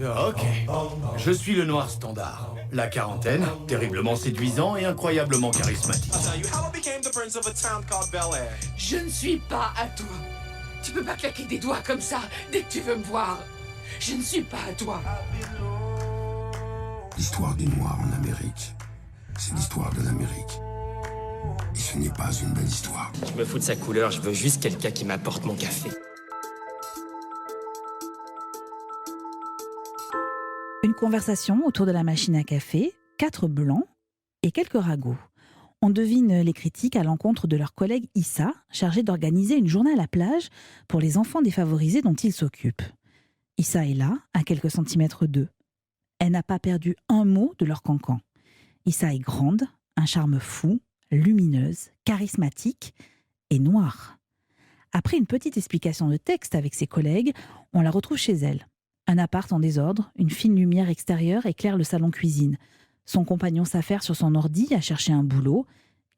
Ok. Je suis le noir standard. La quarantaine, terriblement séduisant et incroyablement charismatique. Je ne suis pas à toi. Tu peux pas claquer des doigts comme ça dès que tu veux me voir. Je ne suis pas à toi. L'histoire des Noirs en Amérique, c'est l'histoire de l'Amérique. Et ce n'est pas une belle histoire. Je me fous de sa couleur, je veux juste quelqu'un qui m'apporte mon café. Une conversation autour de la machine à café, 4 blancs et quelques ragots. On devine les critiques à l'encontre de leur collègue Issa, chargé d'organiser une journée à la plage pour les enfants défavorisés dont il s'occupe. Issa est là, à quelques centimètres d'eux. Elle n'a pas perdu un mot de leur cancan. Issa est grande, un charme fou, lumineuse, charismatique et noire. Après une petite explication de texte avec ses collègues, on la retrouve chez elle. Un appart en désordre, une fine lumière extérieure éclaire le salon-cuisine. Son compagnon s'affaire sur son ordi à chercher un boulot.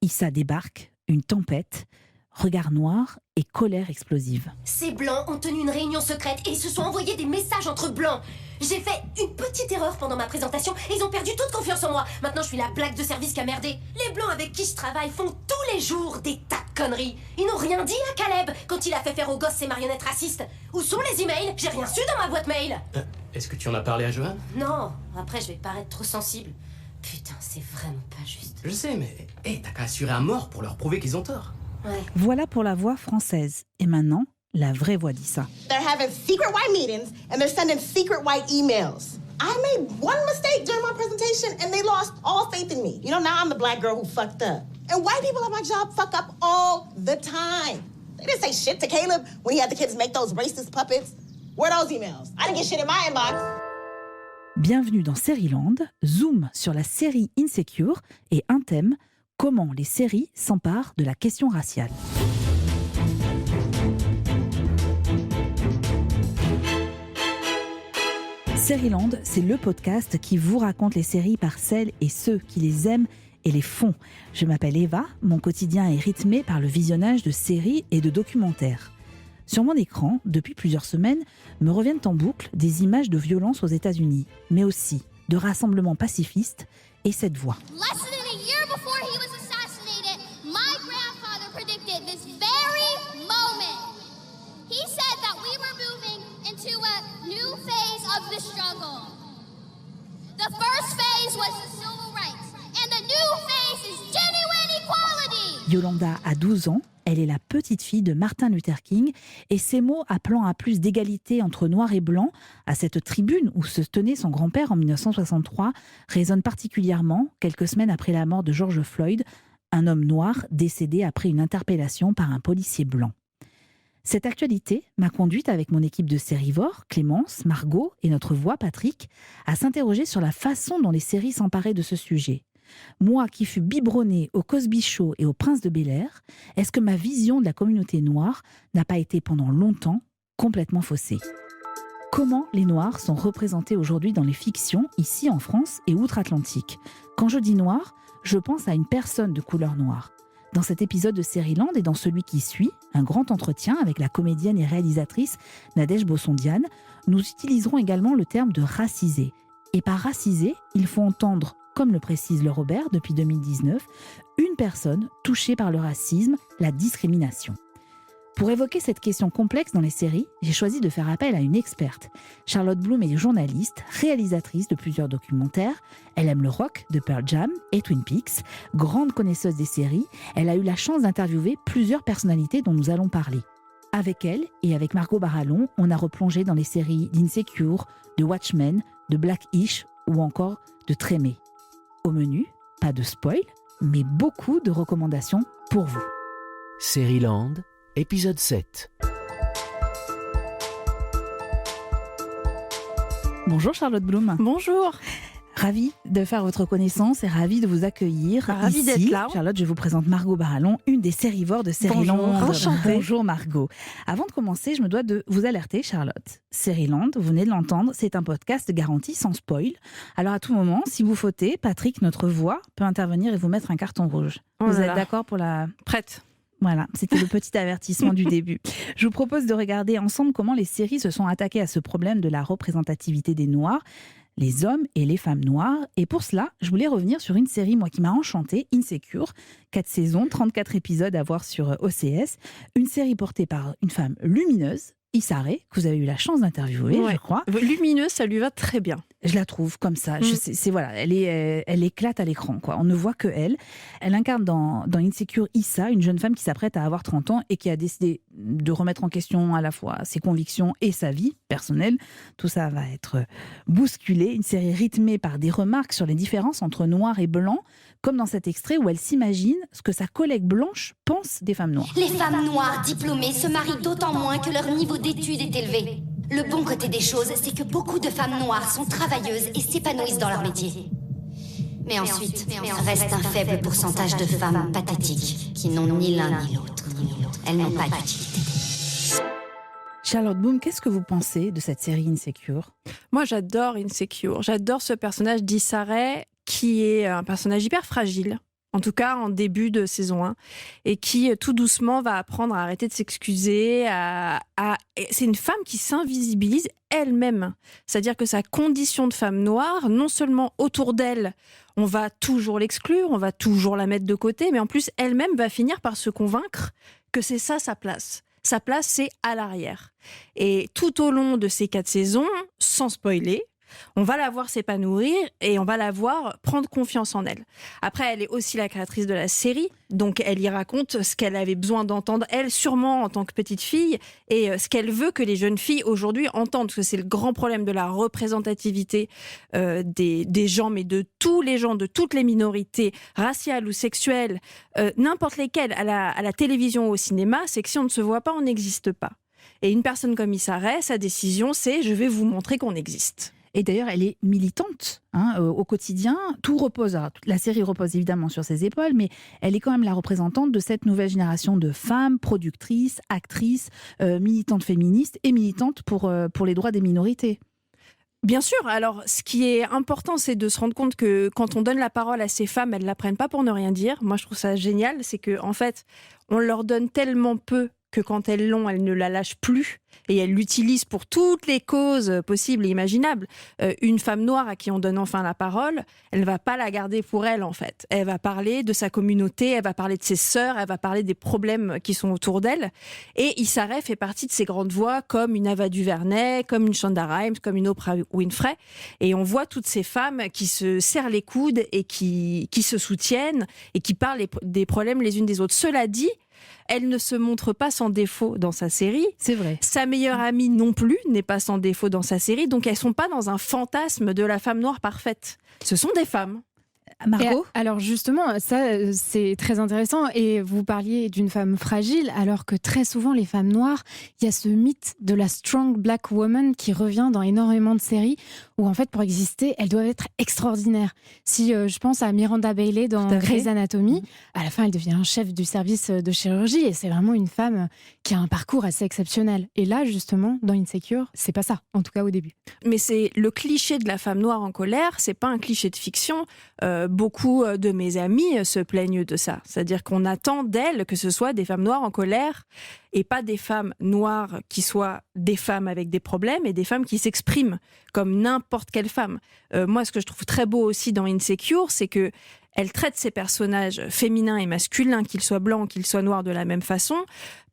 Issa débarque, une tempête, regard noir et colère explosive. Ces blancs ont tenu une réunion secrète et ils se sont envoyés des messages entre blancs. J'ai fait une petite erreur pendant ma présentation et ils ont perdu toute confiance en moi. Maintenant je suis la blague de service qui a merdé. Les blancs avec qui je travaille font tous les jours des tas de conneries. Ils n'ont rien dit à Caleb quand il a fait faire aux gosses ses marionnettes racistes. Où sont les emails? J'ai rien su dans ma boîte mail. Est-ce que tu en as parlé à Johan? Non, après je vais paraître trop sensible. Putain, c'est vraiment pas juste. Je sais, mais t'as qu'à assurer à mort pour leur prouver qu'ils ont tort. Ouais. Voilà pour la voix française. Et maintenant, la vraie voix d'Issa. They're having secret white meetings and they're sending secret white emails. I made one mistake during my presentation and they lost all faith in me. You know, now I'm the black girl who fucked up. And white people at my job fuck up all the time. They didn't say shit to Caleb when he had the kids make those racist puppets. Where are those emails? I didn't get shit in my inbox. Bienvenue dans Sérieland, zoom sur la série Insecure et un thème, comment les séries s'emparent de la question raciale. Sérieland, c'est le podcast qui vous raconte les séries par celles et ceux qui les aiment et les font. Je m'appelle Eva, mon quotidien est rythmé par le visionnage de séries et de documentaires. Sur mon écran, depuis plusieurs semaines, me reviennent en boucle des images de violence aux États-Unis, mais aussi de rassemblements pacifistes et cette voix. Less than a year before he was assassinated, my grandfather predicted this very moment. He said that we were moving into a new phase of the struggle. The first phase was the civil rights, and the new phase is genuine equality. Yolanda a 12 ans, elle est la petite fille de Martin Luther King et ses mots appelant à plus d'égalité entre noirs et blancs à cette tribune où se tenait son grand-père en 1963 résonnent particulièrement quelques semaines après la mort de George Floyd, un homme noir décédé après une interpellation par un policier blanc. Cette actualité m'a conduite avec mon équipe de Sérivore, Clémence, Margot et notre voix Patrick, à s'interroger sur la façon dont les séries s'emparaient de ce sujet. Moi qui fus biberonnée au Cosby Show et au Prince de Bel-Air, est-ce que ma vision de la communauté noire n'a pas été pendant longtemps complètement faussée ? Comment les Noirs sont représentés aujourd'hui dans les fictions, ici en France et outre-Atlantique ? Quand je dis noir, je pense à une personne de couleur noire. Dans cet épisode de Sérieland et dans celui qui suit, un grand entretien avec la comédienne et réalisatrice Nadège Bossondiane, nous utiliserons également le terme de racisé. Et par racisé, il faut entendre, comme le précise le Robert depuis 2019, une personne touchée par le racisme, la discrimination. Pour évoquer cette question complexe dans les séries, j'ai choisi de faire appel à une experte. Charlotte Bloom est journaliste, réalisatrice de plusieurs documentaires. Elle aime le rock de Pearl Jam et Twin Peaks. Grande connaisseuse des séries, elle a eu la chance d'interviewer plusieurs personnalités dont nous allons parler. Avec elle et avec Margot Barallon, on a replongé dans les séries d'Insecure, de Watchmen, de Black-ish ou encore de Trémé. Au menu, pas de spoil, mais beaucoup de recommandations pour vous. Sérieland, épisode 7. Bonjour Charlotte Bloom. Bonjour. Ravie de faire votre connaissance et ravie de vous accueillir Ravie ici. d'être là. Charlotte, je vous présente Margot Barallon, une des sérivores de Sérieland. Bonjour, enchantée. Bonjour Margot. Avant de commencer, je me dois de vous alerter, Charlotte. Sérieland, vous venez de l'entendre, c'est un podcast garanti sans spoil. Alors à tout moment, si vous fautez, Patrick, notre voix, peut intervenir et vous mettre un carton rouge. Oh Vous là êtes là. d'accord pour la... Prête. Voilà, c'était le petit avertissement du début. Je vous propose de regarder ensemble comment les séries se sont attaquées à ce problème de la représentativité des Noirs, les hommes et les femmes noires. Et pour cela, je voulais revenir sur une série, moi, qui m'a enchantée, Insecure. 4 saisons, 34 épisodes à voir sur OCS. Une série portée par une femme lumineuse, Issa Rae, que vous avez eu la chance d'interviewer, je crois. Lumineuse, ça lui va très bien. Je la trouve comme ça. Voilà, elle éclate à l'écran, quoi. On ne voit que elle. Elle incarne dans Insecure Issa, une jeune femme qui s'apprête à avoir 30 ans et qui a décidé de remettre en question à la fois ses convictions et sa vie personnelle. Tout ça va être bousculé. Une série rythmée par des remarques sur les différences entre noirs et blancs, comme dans cet extrait où elle s'imagine ce que sa collègue blanche pense des femmes noires. Les femmes noires diplômées se marient d'autant moins que leur niveau d'études est élevé. Le bon côté des choses, c'est que beaucoup de femmes noires sont travailleuses et s'épanouissent dans leur métier. Mais ensuite, reste un faible pourcentage de femmes pathétiques qui n'ont ni l'un ni l'autre. Elles n'ont pas d'utilité. Charlotte Boom, qu'est-ce que vous pensez de cette série Insecure ? Moi, j'adore Insecure. J'adore ce personnage d'Issa Rae, qui est un personnage hyper fragile. En tout cas, en début de saison 1, et qui, tout doucement, va apprendre à arrêter de s'excuser. C'est une femme qui s'invisibilise elle-même. C'est-à-dire que sa condition de femme noire, non seulement autour d'elle, on va toujours l'exclure, on va toujours la mettre de côté, mais en plus, elle-même va finir par se convaincre que c'est ça sa place. Sa place, c'est à l'arrière. Et tout au long de ces 4 saisons, sans spoiler, on va la voir s'épanouir et on va la voir prendre confiance en elle. Après, elle est aussi la créatrice de la série, donc elle y raconte ce qu'elle avait besoin d'entendre, elle, sûrement en tant que petite fille, et ce qu'elle veut que les jeunes filles aujourd'hui entendent, parce que c'est le grand problème de la représentativité des gens, mais de tous les gens, de toutes les minorités, raciales ou sexuelles, n'importe lesquelles, à la télévision ou au cinéma, c'est que si on ne se voit pas, on n'existe pas. Et une personne comme Issa Rae, sa décision, c'est « je vais vous montrer qu'on existe ». Et d'ailleurs, elle est militante au quotidien. La série repose évidemment sur ses épaules, mais elle est quand même la représentante de cette nouvelle génération de femmes, productrices, actrices, militantes féministes et militantes pour les droits des minorités. Bien sûr. Alors, ce qui est important, c'est de se rendre compte que quand on donne la parole à ces femmes, elles ne la prennent pas pour ne rien dire. Moi, je trouve ça génial. C'est qu'en fait, on leur donne tellement peu que quand elles l'ont, elles ne la lâchent plus et elles l'utilisent pour toutes les causes possibles et imaginables. Une femme noire à qui on donne enfin la parole, elle ne va pas la garder pour elle, en fait. Elle va parler de sa communauté, elle va parler de ses sœurs, elle va parler des problèmes qui sont autour d'elle. Et Issa Rae fait partie de ces grandes voix comme une Ava DuVernay, comme une Shonda Rhimes, comme une Oprah Winfrey. Et on voit toutes ces femmes qui se serrent les coudes et qui se soutiennent et qui parlent des problèmes les unes des autres. Cela dit, elle ne se montre pas sans défaut dans sa série. C'est vrai. Sa meilleure amie non plus n'est pas sans défaut dans sa série. Donc elles ne sont pas dans un fantasme de la femme noire parfaite. Ce sont des femmes. Margot ? Alors justement, ça c'est très intéressant et vous parliez d'une femme fragile alors que très souvent les femmes noires, il y a ce mythe de la strong black woman qui revient dans énormément de séries où en fait pour exister, elles doivent être extraordinaires. Si je pense à Miranda Bailey dans Grey's Anatomy, à la fin elle devient chef du service de chirurgie et c'est vraiment une femme qui a un parcours assez exceptionnel. Et là justement, dans Insecure, c'est pas ça, en tout cas au début. Mais c'est le cliché de la femme noire en colère, c'est pas un cliché de fiction. Beaucoup de mes amis se plaignent de ça. C'est-à-dire qu'on attend d'elles que ce soit des femmes noires en colère et pas des femmes noires qui soient des femmes avec des problèmes et des femmes qui s'expriment comme n'importe quelle femme. Moi, ce que je trouve très beau aussi dans Insecure, c'est que elle traite ses personnages féminins et masculins, qu'ils soient blancs, qu'ils soient noirs, de la même façon.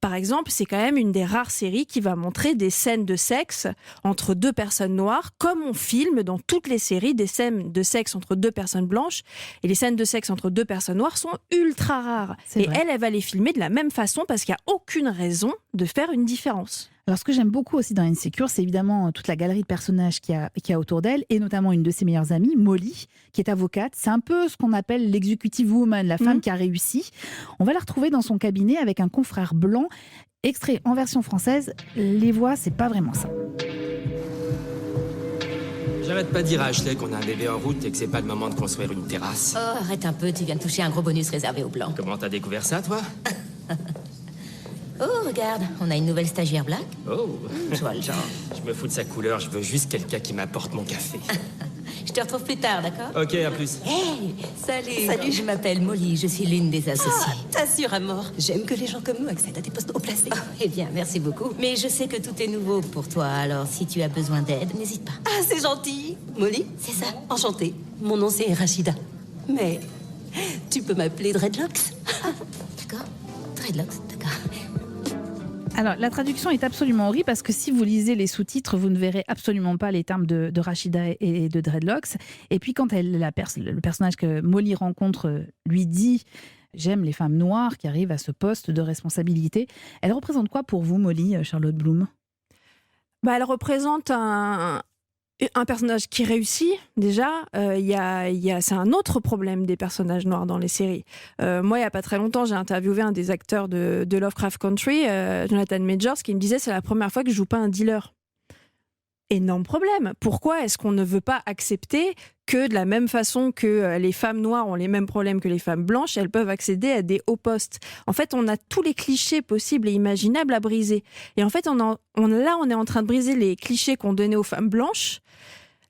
Par exemple, c'est quand même une des rares séries qui va montrer des scènes de sexe entre 2 personnes noires, comme on filme dans toutes les séries des scènes de sexe entre 2 personnes blanches. Et les scènes de sexe entre 2 personnes noires sont ultra rares. Et elle va les filmer de la même façon parce qu'il n'y a aucune raison de faire une différence. Alors, ce que j'aime beaucoup aussi dans Insecure, c'est évidemment toute la galerie de personnages qu'il y a autour d'elle, et notamment une de ses meilleures amies, Molly, qui est avocate. C'est un peu ce qu'on appelle l'executive woman, la femme qui a réussi. On va la retrouver dans son cabinet avec un confrère blanc. Extrait en version française, les voix, c'est pas vraiment ça. J'arrête pas de dire à Ashley qu'on a un bébé en route et que c'est pas le moment de construire une terrasse. Oh, arrête un peu, tu viens de toucher un gros bonus réservé aux blancs. Comment t'as découvert ça, toi? Oh, regarde, on a une nouvelle stagiaire black. Oh, je vois le genre. Je me fous de sa couleur, je veux juste quelqu'un qui m'apporte mon café. Je te retrouve plus tard, d'accord? Ok, à plus. Hey, salut. Je m'appelle Molly, je suis l'une des associées. T'assures à mort. J'aime que les gens comme nous accèdent à des postes haut placés. Eh bien, merci beaucoup. Mais je sais que tout est nouveau pour toi, alors si tu as besoin d'aide, n'hésite pas. Ah, c'est gentil. Molly? C'est ça. Enchantée. Mon nom, c'est Rachida. Mais tu peux m'appeler Dreadlocks? D'accord. Dreadlocks, d'accord. Alors, la traduction est absolument horrible parce que si vous lisez les sous-titres, vous ne verrez absolument pas les termes de Rachida et de Dreadlocks. Et puis, quand le personnage que Molly rencontre lui dit « J'aime les femmes noires qui arrivent à ce poste de responsabilité », elle représente quoi pour vous, Molly, Charlotte Bloom? Elle représente un personnage qui réussit, déjà. C'est un autre problème des personnages noirs dans les séries. Moi, il n'y a pas très longtemps, j'ai interviewé un des acteurs de Lovecraft Country, Jonathan Majors, qui me disait « C'est la première fois que je joue pas un dealer ». Énorme problème. Pourquoi est-ce qu'on ne veut pas accepter que de la même façon que les femmes noires ont les mêmes problèmes que les femmes blanches, elles peuvent accéder à des hauts postes? En fait, on a tous les clichés possibles et imaginables à briser. Et en fait, on est en train de briser les clichés qu'on donnait aux femmes blanches.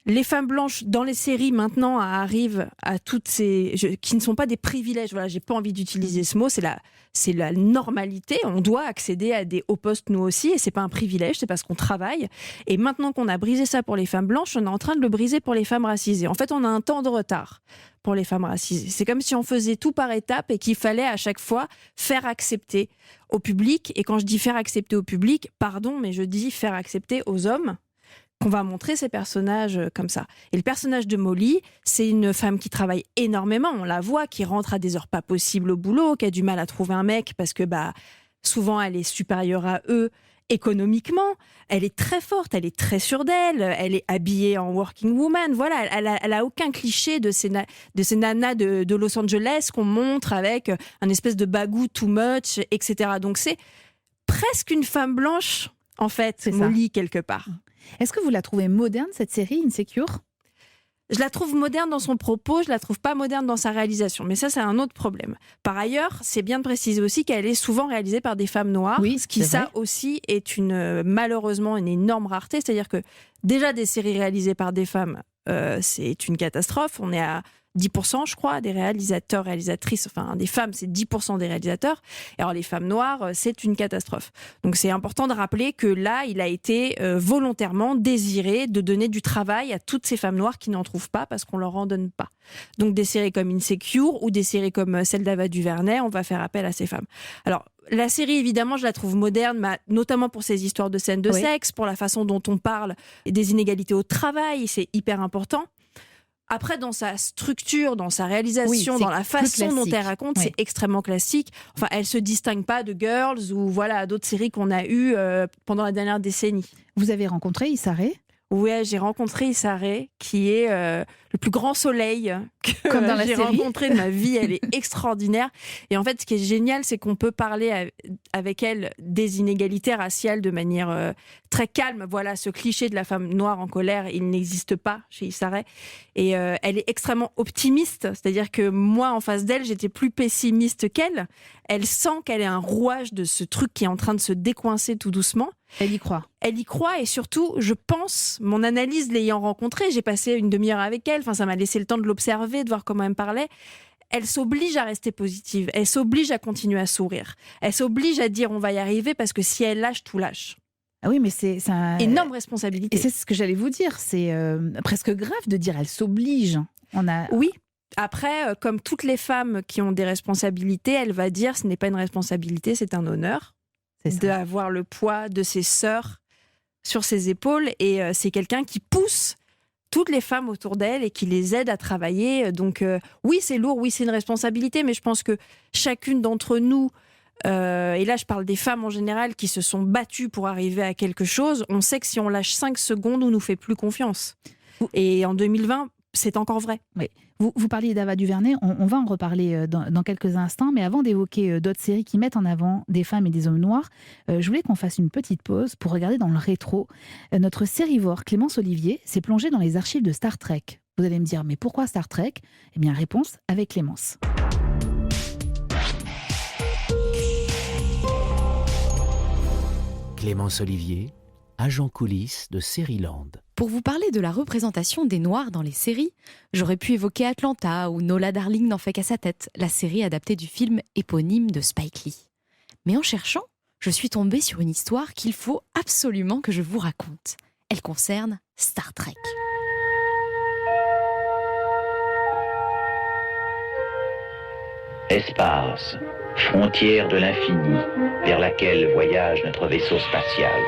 Les femmes blanches dans les séries maintenant arrivent à toutes ces qui ne sont pas des privilèges. Voilà, j'ai pas envie d'utiliser ce mot. C'est la normalité. On doit accéder à des hauts postes nous aussi, et c'est pas un privilège, c'est parce qu'on travaille. Et maintenant qu'on a brisé ça pour les femmes blanches, on est en train de le briser pour les femmes racisées. En fait, on a un temps de retard pour les femmes racisées. C'est comme si on faisait tout par étapes et qu'il fallait à chaque fois faire accepter au public. Et quand je dis faire accepter au public, pardon, mais je dis faire accepter aux hommes qu'on va montrer ces personnages comme ça. Et le personnage de Molly, c'est une femme qui travaille énormément, on la voit, qui rentre à des heures pas possibles au boulot, qui a du mal à trouver un mec parce que souvent elle est supérieure à eux économiquement. Elle est très forte, elle est très sûre d'elle, elle est habillée en working woman. Voilà, elle a aucun cliché de ces nanas de Los Angeles qu'on montre avec un espèce de bagou too much, etc. Donc c'est presque une femme blanche, en fait, Molly, quelque part. Est-ce que vous la trouvez moderne, cette série, Insecure? Je la trouve moderne dans son propos, je la trouve pas moderne dans sa réalisation. Mais ça, c'est un autre problème. Par ailleurs, c'est bien de préciser aussi qu'elle est souvent réalisée par des femmes noires. Oui, ce qui, ça aussi, est malheureusement une énorme rareté. C'est-à-dire que déjà, des séries réalisées par des femmes, c'est une catastrophe. On est à 10%, je crois, des réalisateurs, réalisatrices, enfin des femmes, c'est 10% des réalisateurs. Et alors les femmes noires, c'est une catastrophe. Donc c'est important de rappeler que là, il a été volontairement désiré de donner du travail à toutes ces femmes noires qui n'en trouvent pas parce qu'on leur en donne pas. Donc des séries comme Insecure ou des séries comme celle d'Ava DuVernay, on va faire appel à ces femmes. Alors la série, évidemment, je la trouve moderne, notamment pour ces histoires de scènes de sexe, pour la façon dont on parle des inégalités au travail, c'est hyper important. Après, dans sa structure, dans sa réalisation, dans la façon dont elle raconte, c'est extrêmement classique. Enfin, elle se distingue pas de Girls ou d'autres séries qu'on a eues pendant la dernière décennie. Vous avez rencontré Issa Rae ? Oui, j'ai rencontré Issa Rae, qui est le plus grand soleil que j'ai rencontré de ma vie. Elle est extraordinaire. Et en fait, ce qui est génial, c'est qu'on peut parler avec elle des inégalités raciales de manière très calme. Voilà, ce cliché de la femme noire en colère, il n'existe pas chez Issa Rae. Et elle est extrêmement optimiste. C'est-à-dire que moi, en face d'elle, j'étais plus pessimiste qu'elle. Elle sent qu'elle est un rouage de ce truc qui est en train de se décoincer tout doucement. Elle y croit. Elle y croit et surtout, je pense, mon analyse l'ayant rencontrée, j'ai passé une demi-heure avec elle, ça m'a laissé le temps de l'observer, de voir comment elle me parlait. Elle s'oblige à rester positive, elle s'oblige à continuer à sourire, elle s'oblige à dire on va y arriver parce que si elle lâche, tout lâche. Ah oui, mais c'est un... énorme responsabilité. Et c'est ce que j'allais vous dire, c'est presque grave de dire elle s'oblige. Oui. Après, comme toutes les femmes qui ont des responsabilités, elle va dire ce n'est pas une responsabilité, c'est un honneur. D'avoir le poids de ses sœurs sur ses épaules, et c'est quelqu'un qui pousse toutes les femmes autour d'elle et qui les aide à travailler. Donc oui, c'est lourd, oui, c'est une responsabilité, mais je pense que chacune d'entre nous, et là je parle des femmes en général qui se sont battues pour arriver à quelque chose, on sait que si on lâche 5 secondes, on nous fait plus confiance. Et en 2020, c'est encore vrai. Oui. Vous parliez d'Ava DuVernay, on va en reparler dans quelques instants, mais avant d'évoquer d'autres séries qui mettent en avant des femmes et des hommes noirs, je voulais qu'on fasse une petite pause pour regarder dans le rétro. Notre sérivore Clémence Olivier s'est plongée dans les archives de Star Trek. Vous allez me dire, mais pourquoi Star Trek ? Eh bien, réponse avec Clémence. Clémence Olivier, agent coulisses de Série Land. Pour vous parler de la représentation des Noirs dans les séries, j'aurais pu évoquer Atlanta ou Nola Darling n'en fait qu'à sa tête, la série adaptée du film éponyme de Spike Lee. Mais en cherchant, je suis tombée sur une histoire qu'il faut absolument que je vous raconte. Elle concerne Star Trek. Espace, frontière de l'infini, vers laquelle voyage notre vaisseau spatial.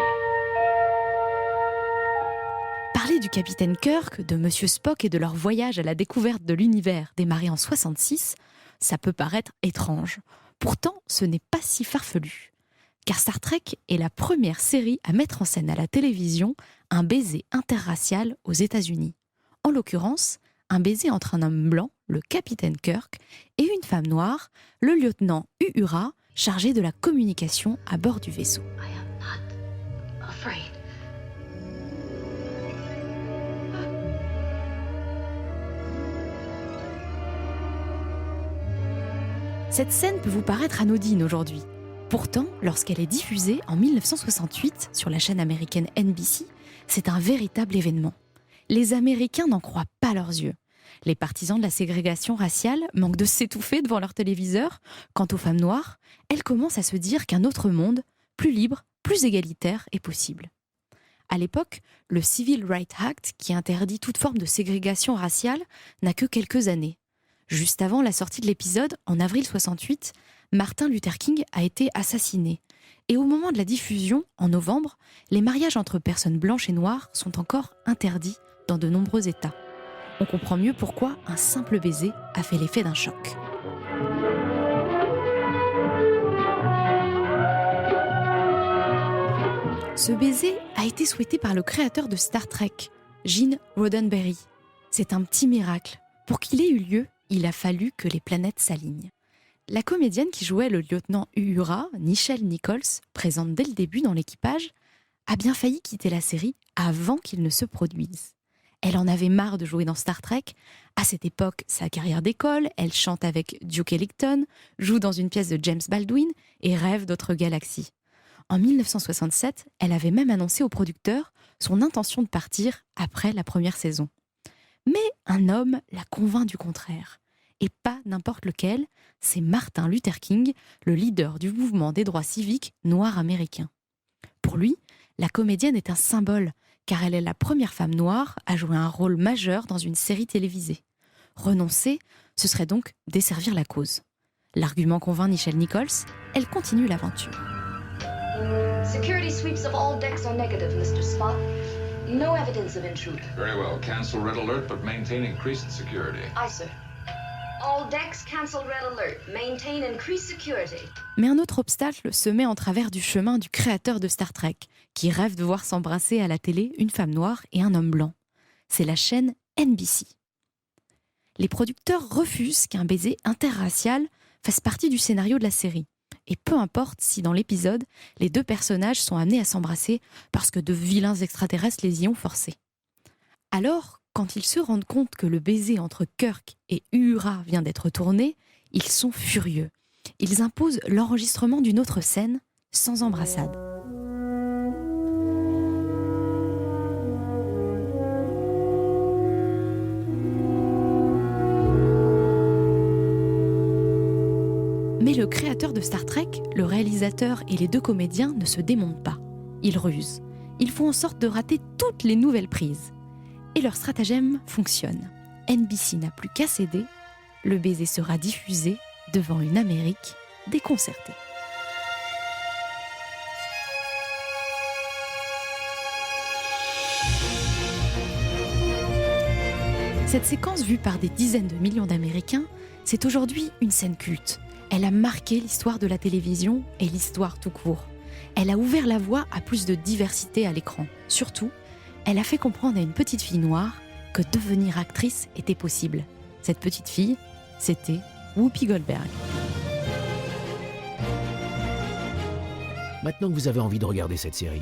Parler du capitaine Kirk, de Monsieur Spock et de leur voyage à la découverte de l'univers démarré en 66, ça peut paraître étrange. Pourtant, ce n'est pas si farfelu. Car Star Trek est la première série à mettre en scène à la télévision un baiser interracial aux États-Unis. En l'occurrence, un baiser entre un homme blanc, le capitaine Kirk, et une femme noire, le lieutenant Uhura, chargé de la communication à bord du vaisseau. Cette scène peut vous paraître anodine aujourd'hui. Pourtant, lorsqu'elle est diffusée en 1968 sur la chaîne américaine NBC, c'est un véritable événement. Les Américains n'en croient pas leurs yeux. Les partisans de la ségrégation raciale manquent de s'étouffer devant leur téléviseur. Quant aux femmes noires, elles commencent à se dire qu'un autre monde, plus libre, plus égalitaire, est possible. À l'époque, le Civil Rights Act, qui interdit toute forme de ségrégation raciale, n'a que quelques années. Juste avant la sortie de l'épisode, en avril 68, Martin Luther King a été assassiné. Et au moment de la diffusion, en novembre, les mariages entre personnes blanches et noires sont encore interdits dans de nombreux États. On comprend mieux pourquoi un simple baiser a fait l'effet d'un choc. Ce baiser a été souhaité par le créateur de Star Trek, Gene Roddenberry. C'est un petit miracle. Pour qu'il ait eu lieu, il a fallu que les planètes s'alignent. La comédienne qui jouait le lieutenant Uhura, Nichelle Nichols, présente dès le début dans l'équipage, a bien failli quitter la série avant qu'il ne se produise. Elle en avait marre de jouer dans Star Trek. À cette époque, sa carrière d'école, elle chante avec Duke Ellington, joue dans une pièce de James Baldwin et rêve d'autres galaxies. En 1967, elle avait même annoncé au producteur son intention de partir après la première saison. Mais un homme la convainc du contraire. Et pas n'importe lequel, c'est Martin Luther King, le leader du mouvement des droits civiques noirs américains. Pour lui, la comédienne est un symbole, car elle est la première femme noire à jouer un rôle majeur dans une série télévisée. Renoncer, ce serait donc desservir la cause. L'argument convainc Nichelle Nichols, elle continue l'aventure. Security sweeps of all decks are negative, Mr. Spock. No evidence of intruder. Very well. Cancel red alert, but maintain increased security. Aye, sir. All decks cancel red alert. Maintain increased security. Mais un autre obstacle se met en travers du chemin du créateur de Star Trek, qui rêve de voir s'embrasser à la télé une femme noire et un homme blanc. C'est la chaîne NBC. Les producteurs refusent qu'un baiser interracial fasse partie du scénario de la série. Et peu importe si dans l'épisode, les deux personnages sont amenés à s'embrasser parce que de vilains extraterrestres les y ont forcés. Alors, quand ils se rendent compte que le baiser entre Kirk et Uhura vient d'être tourné, ils sont furieux. Ils imposent l'enregistrement d'une autre scène sans embrassade. Mais le créateur de Star Trek, le réalisateur et les deux comédiens ne se démontent pas. Ils rusent. Ils font en sorte de rater toutes les nouvelles prises. Et leur stratagème fonctionne. NBC n'a plus qu'à céder. Le baiser sera diffusé devant une Amérique déconcertée. Cette séquence vue par des dizaines de millions d'Américains, c'est aujourd'hui une scène culte. Elle a marqué l'histoire de la télévision et l'histoire tout court. Elle a ouvert la voie à plus de diversité à l'écran. Surtout, elle a fait comprendre à une petite fille noire que devenir actrice était possible. Cette petite fille, c'était Whoopi Goldberg. Maintenant que vous avez envie de regarder cette série,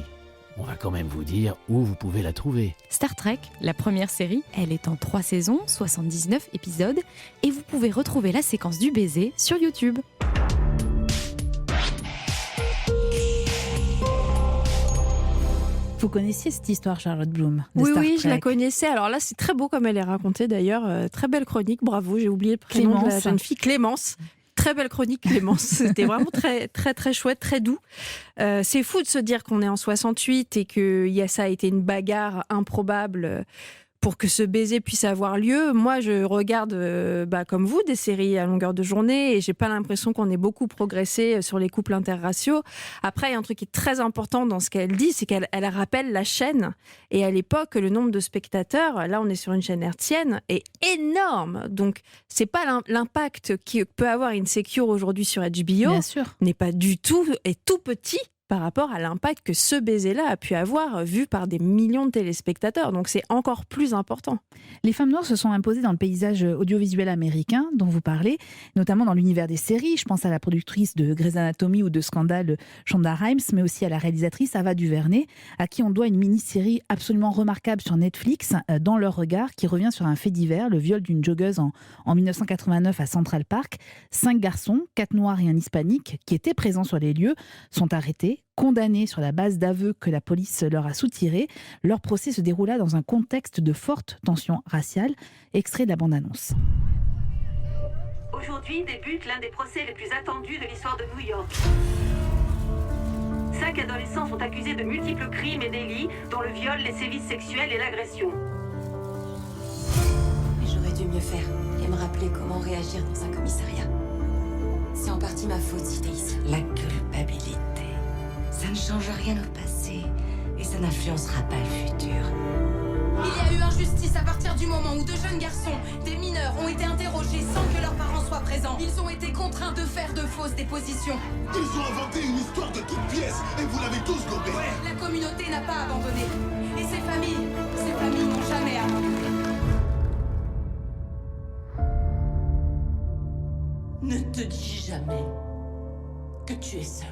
on va quand même vous dire où vous pouvez la trouver. Star Trek, la première série, elle est en 3 saisons, 79 épisodes, et vous pouvez retrouver la séquence du baiser sur YouTube. Vous connaissiez cette histoire, Charlotte Bloom, de Oui, Star oui, Trek. je la connaissais. Alors là, c'est très beau comme elle est racontée d'ailleurs. Très belle chronique, bravo, j'ai oublié le prénom de la Clémence. jeune fille. Clémence. Très belle chronique, Clémence. C'était vraiment très, très, très chouette, très doux. C'est fou de se dire qu'on est en 68 et que ça a été une bagarre improbable pour que ce baiser puisse avoir lieu. Moi, je regarde, comme vous, des séries à longueur de journée et j'ai pas l'impression qu'on ait beaucoup progressé sur les couples interraciaux. Après, il y a un truc qui est très important dans ce qu'elle dit, c'est qu'elle rappelle la chaîne. Et à l'époque, le nombre de spectateurs, là, on est sur une chaîne hertzienne, est énorme. Donc, c'est pas l'impact qui peut avoir Insecure aujourd'hui sur HBO. Bien sûr. N'est pas du tout, est tout petit par rapport à l'impact que ce baiser-là a pu avoir vu par des millions de téléspectateurs. Donc c'est encore plus important. Les femmes noires se sont imposées dans le paysage audiovisuel américain dont vous parlez, notamment dans l'univers des séries. Je pense à la productrice de Grey's Anatomy ou de Scandale, Shonda Rhimes, mais aussi à la réalisatrice Ava DuVernay, à qui on doit une mini-série absolument remarquable sur Netflix, Dans leur regard, qui revient sur un fait divers, le viol d'une joggeuse en 1989 à Central Park. 5 garçons, 4 noirs et un hispanique, qui étaient présents sur les lieux, sont arrêtés, condamnés sur la base d'aveux que la police leur a soutirés. Leur procès se déroula dans un contexte de forte tension raciale. Extrait de la bande-annonce. Aujourd'hui débute l'un des procès les plus attendus de l'histoire de New York. 5 adolescents sont accusés de multiples crimes et délits, dont le viol, les sévices sexuels et l'agression. Mais j'aurais dû mieux faire et me rappeler comment réagir dans un commissariat. C'est en partie ma faute si t'es ici. La culpabilité, ça ne change rien au passé et ça n'influencera pas le futur. Il y a eu injustice à partir du moment où 2 jeunes garçons, des mineurs, ont été interrogés sans que leurs parents soient présents. Ils ont été contraints de faire de fausses dépositions. Ils ont inventé une histoire de toutes pièces et vous l'avez tous gobé. La communauté n'a pas abandonné. Et ces familles n'ont jamais abandonné. Ne te dis jamais que tu es seule.